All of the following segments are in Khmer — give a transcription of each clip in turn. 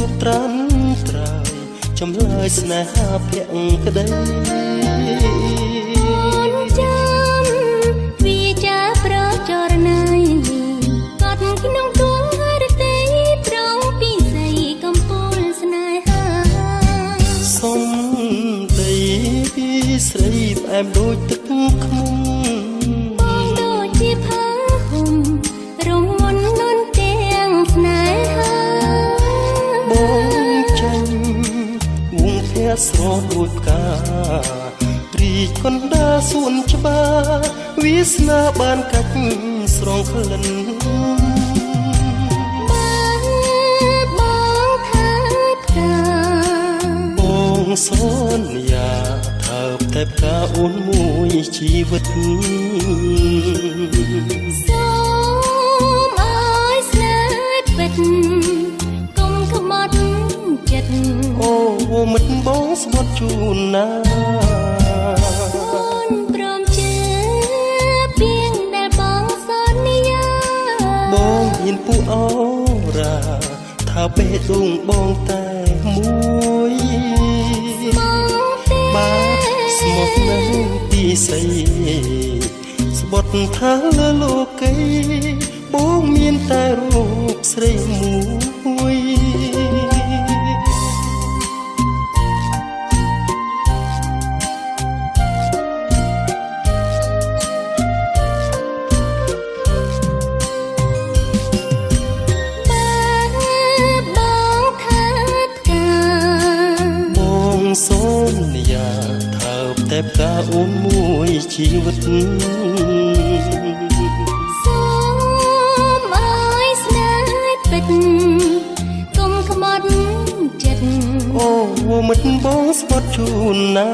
បត្រាំត្រើយចម្លើយស្នេហាភក្តីចាំវាចាប្រចរណៃកត់ក្នុងទួងរទេត្រង់ពីស័យកំពូលស្នេហាសុំដីស្រីផ្អែមដូចទឹកខ្មុំបងដូចជាផាហុំរងមុននន់ទាំងស្នេហាបងចាញ់វងភ័ក្រស្រស់ដូចផ្ការីកកណ្ដាលសួនច្បារវាសនាបានកាច់ស្រងក្លិនបងថាផ្កាបងសន្យាថាតែផ្កាអូនមួយជីវិតសូមអើយស្នេហ៍ពិតកុំខ្មត់ចិត្តអូមិត្តបងស្បត់ជូនណាអូនព្រមជឿពីងដែលបងសន្យាបងមានពូអូរ៉ាថាបេះដូងបងតែមួយបាទស្មោះនៅពីស័យស្បត់ថាលើលោកីបងមានតែរូបស្រីមួយសូនយ៉ាថាតែផ្កាអូនមួយជីវិតសូមអើយស្នេហ៍ពិតកុំខ្មត់ចិត្តអូមិត្តបងស្បត់ជូនណា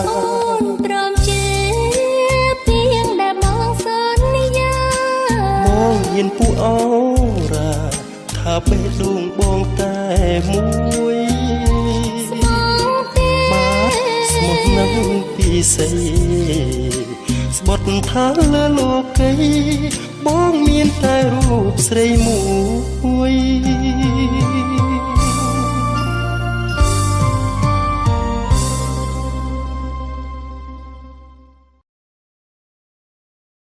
អូនព្រមជឿពីងដែលបងសន្យាបងមានពូអូរ៉ាថាបេះដូងបងតែមួយស្មោះនៅពីស័យស្បត់ថាលើលោកីបងមានតែរូបស្រីមួយ